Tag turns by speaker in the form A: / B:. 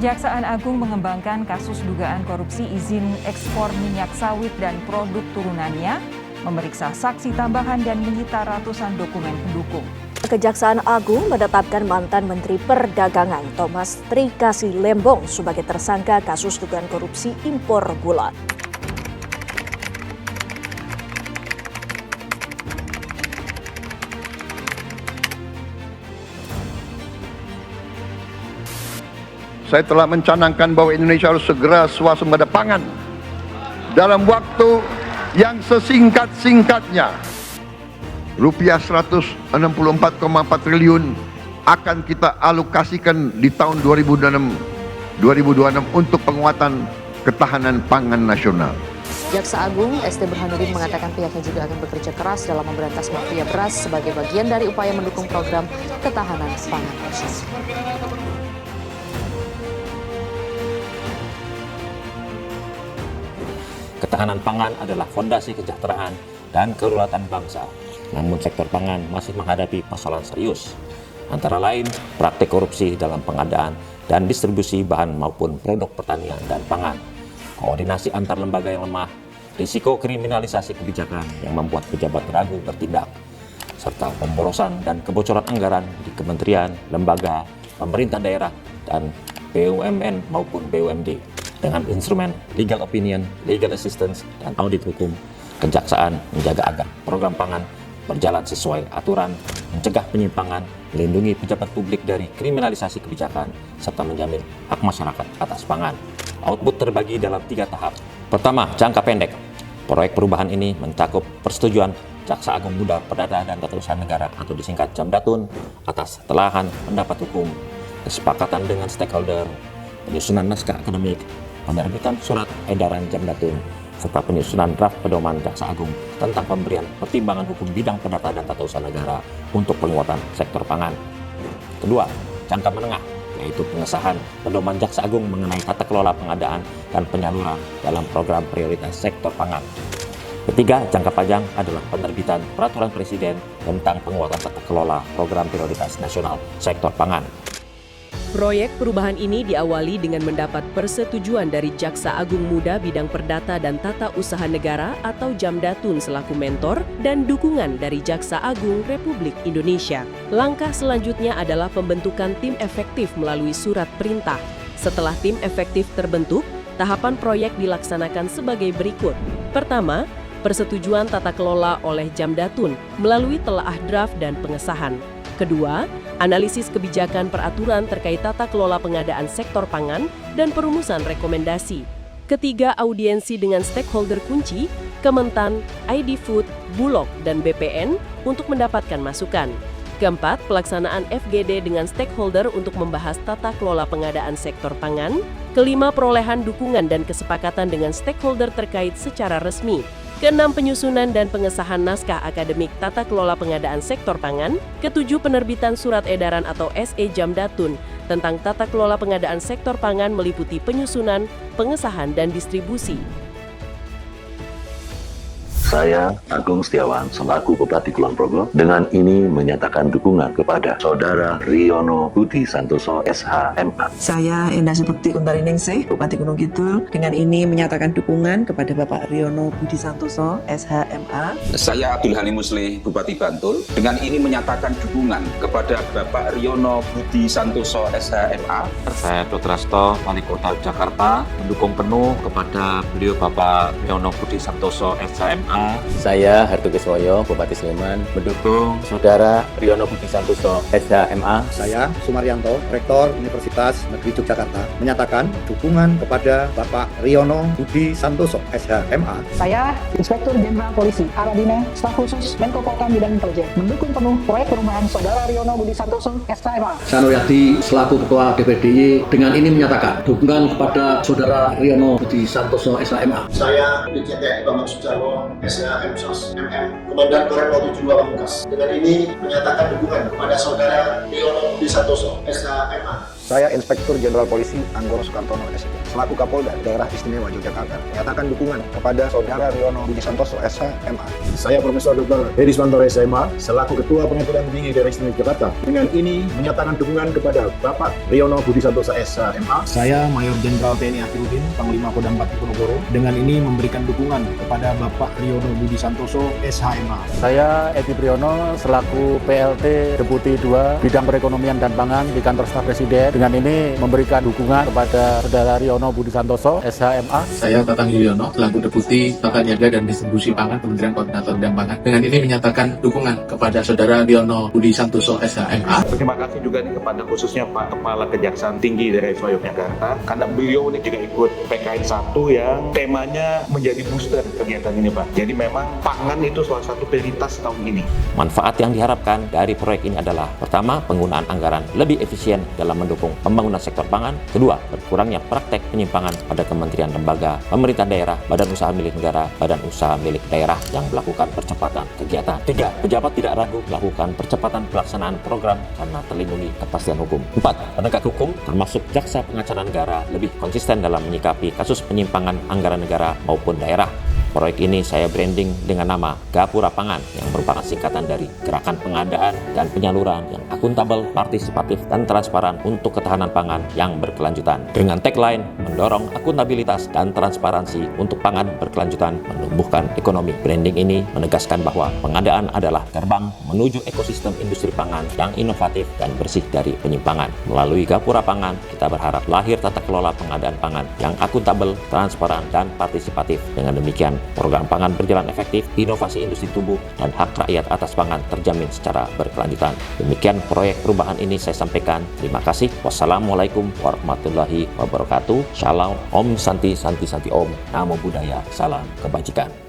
A: Kejaksaan Agung mengembangkan kasus dugaan korupsi izin ekspor minyak sawit dan produk turunannya, memeriksa saksi tambahan dan menyita ratusan dokumen pendukung.
B: Kejaksaan Agung menetapkan mantan Menteri Perdagangan Thomas Trikasih Lembong sebagai tersangka kasus dugaan korupsi impor gula.
C: Saya telah mencanangkan bahwa Indonesia harus segera swasembada pangan dalam waktu yang sesingkat-singkatnya. Rupiah 164,4 triliun akan kita alokasikan di tahun 2026 untuk penguatan ketahanan pangan nasional.
D: Jaksa Agung ST Burhanuddin mengatakan pihaknya juga akan bekerja keras dalam memberantas mafia beras sebagai bagian dari upaya mendukung program ketahanan pangan nasional.
E: Ketahanan pangan adalah fondasi kesejahteraan dan kedaulatan bangsa. Namun sektor pangan masih menghadapi persoalan serius, antara lain praktik korupsi dalam pengadaan dan distribusi bahan maupun produk pertanian dan pangan, koordinasi antar lembaga yang lemah, risiko kriminalisasi kebijakan yang membuat pejabat ragu bertindak, serta pemborosan dan kebocoran anggaran di kementerian, lembaga, pemerintah daerah, dan BUMN maupun BUMD. Dengan instrumen legal opinion, legal assistance, dan audit hukum, Kejaksaan menjaga agar program pangan berjalan sesuai aturan, mencegah penyimpangan, melindungi pejabat publik dari kriminalisasi kebijakan, serta menjamin hak masyarakat atas pangan. Output terbagi dalam 3 tahap. Pertama, jangka pendek. Proyek perubahan ini mencakup persetujuan Jaksa Agung Muda Perdata dan Tata Usaha Negara atau disingkat Jamdatun atas telahan pendapat hukum, kesepakatan dengan stakeholder, penyusunan naskah akademik, penerbitan surat edaran Jamdatun, serta penyusunan draft pedoman Jaksa Agung tentang pemberian pertimbangan hukum bidang perdata dan tata usaha negara untuk penguatan sektor pangan. Kedua, jangka menengah, yaitu pengesahan pedoman Jaksa Agung mengenai tata kelola pengadaan dan penyaluran dalam program prioritas sektor pangan. Ketiga, jangka panjang adalah penerbitan peraturan Presiden tentang penguatan tata kelola program prioritas nasional sektor pangan.
F: Proyek perubahan ini diawali dengan mendapat persetujuan dari Jaksa Agung Muda Bidang Perdata dan Tata Usaha Negara atau Jamdatun selaku mentor dan dukungan dari Jaksa Agung Republik Indonesia. Langkah selanjutnya adalah pembentukan tim efektif melalui surat perintah. Setelah tim efektif terbentuk, tahapan proyek dilaksanakan sebagai berikut. Pertama, persetujuan tata kelola oleh Jamdatun melalui telaah draft dan pengesahan. Kedua, analisis kebijakan peraturan terkait tata kelola pengadaan sektor pangan dan perumusan rekomendasi. Ketiga, audiensi dengan stakeholder kunci, Kementan, ID Food, Bulog, dan BPN untuk mendapatkan masukan. Keempat, pelaksanaan FGD dengan stakeholder untuk membahas tata kelola pengadaan sektor pangan. Kelima, perolehan dukungan dan kesepakatan dengan stakeholder terkait secara resmi. Keenam, penyusunan dan pengesahan naskah akademik tata kelola pengadaan sektor pangan. Ketujuh, penerbitan surat edaran atau SE Jamdatun tentang tata kelola pengadaan sektor pangan meliputi penyusunan, pengesahan, dan distribusi.
G: Saya, Agung Setiawan, selaku Bupati Kulon Progo, dengan ini menyatakan dukungan kepada Saudara Riono Budi Santoso, SH.MA.
H: Saya Endah Subekti Untariningsih, Bupati Gunung Kidul, dengan ini menyatakan dukungan kepada Bapak Riono Budi Santoso, SH.MA.
I: Saya Abdul Halim Muslih, Bupati Bantul, dengan ini menyatakan dukungan kepada Bapak Riono Budi Santoso, SH.MA.
E: Saya Dr. Asto, Wali Kota Jakarta, mendukung penuh kepada beliau Bapak Riono Budi Santoso, SH.MA.
J: Saya Hartu Kiswoyo, Bupati Sleman, mendukung Saudara Riono Budi Santoso, SH.MA.
K: Saya Sumaryanto, Rektor Universitas Negeri Yogyakarta, menyatakan dukungan kepada Bapak Riono Budi Santoso, SH.MA.
L: Saya Inspektur Jenderal Polisi Aradina, Staf Khusus Menko Polkam Bidang Intelijen, mendukung penuh proyek perumahan Saudara Riono Budi Santoso, SH.MA.
M: Saya Nuryadi, selaku Ketua DPRD, dengan ini menyatakan dukungan kepada Saudara Riono Budi Santoso, SH.MA.
N: Saya DJTNI Bambang Sujarwo, SH.M.MM, Komandan Korem 72 Pamungkas. Dengan ini menyatakan dukungan kepada Saudara Riono Budi Santoso, SH.MA.
K: Saya Inspektur Jenderal Polisi Anggoro Soekartono SIP, selaku Kapolda Daerah Istimewa Yogyakarta, menyatakan dukungan kepada Saudara Riono Budi Santoso, SH, MA.
N: Saya Profesor Dr. Hedi Swantoro, SMA, selaku Ketua Pengadilan Tinggi Daerah Istimewa Yogyakarta, dengan ini menyatakan dukungan kepada Bapak Riono Budi Santoso, SH, MA.
O: Saya Mayor Jenderal TNI Akhirudin, Panglima Kodam 4 Diponegoro, dengan ini memberikan dukungan kepada Bapak Riono Budi Santoso, SH, MA.
M: Saya Edi Priyono, selaku PLT Deputi 2 Bidang Perekonomian dan Pangan di Kantor Staf Presiden. Dengan ini memberikan dukungan kepada Saudara Riono Budi Santoso, SHMA.
P: Saya Tatang Yuliono, selaku Deputi Tata Niaga dan Distribusi Pangan Kementerian Koordinator Bidang Pangan. Dengan ini menyatakan dukungan kepada Saudara Riono Budi Santoso, SHMA.
Q: Terima kasih juga nih kepada khususnya Pak Kepala Kejaksaan Tinggi Daerah Istimewa Yogyakarta, karena beliau ini juga ikut PKN 1 yang temanya menjadi booster kegiatan ini, Pak. Jadi memang pangan itu salah satu prioritas tahun ini.
E: Manfaat yang diharapkan dari proyek ini adalah: pertama, penggunaan anggaran lebih efisien dalam mendukung pembangunan sektor pangan; kedua, berkurangnya praktek penyimpangan pada kementerian, lembaga, pemerintah daerah, badan usaha milik negara, badan usaha milik daerah yang melakukan percepatan kegiatan; tiga, pejabat tidak ragu melakukan percepatan pelaksanaan program karena terlindungi kepastian hukum; empat, penegak hukum termasuk jaksa pengacara negara lebih konsisten dalam menyikapi kasus penyimpangan anggaran negara maupun daerah. Proyek ini saya branding dengan nama Gapura Pangan, yang merupakan singkatan dari Gerakan Pengadaan dan Penyaluran yang akuntabel, partisipatif, dan transparan untuk ketahanan pangan yang berkelanjutan. Dengan tagline mendorong akuntabilitas dan transparansi untuk pangan berkelanjutan, menumbuhkan ekonomi. Branding ini menegaskan bahwa pengadaan adalah gerbang menuju ekosistem industri pangan yang inovatif dan bersih dari penyimpangan. Melalui Gapura Pangan, kita berharap lahir tata kelola pengadaan pangan yang akuntabel, transparan, dan partisipatif. Dengan demikian, program pangan berjalan efektif, inovasi industri tumbuh, dan hak rakyat atas pangan terjamin secara berkelanjutan. Demikian proyek perubahan ini saya sampaikan. Terima kasih. Wassalamualaikum warahmatullahi wabarakatuh. Shalom, Om Santi Santi Santi Om. Namo Buddhaya. Salam kebajikan.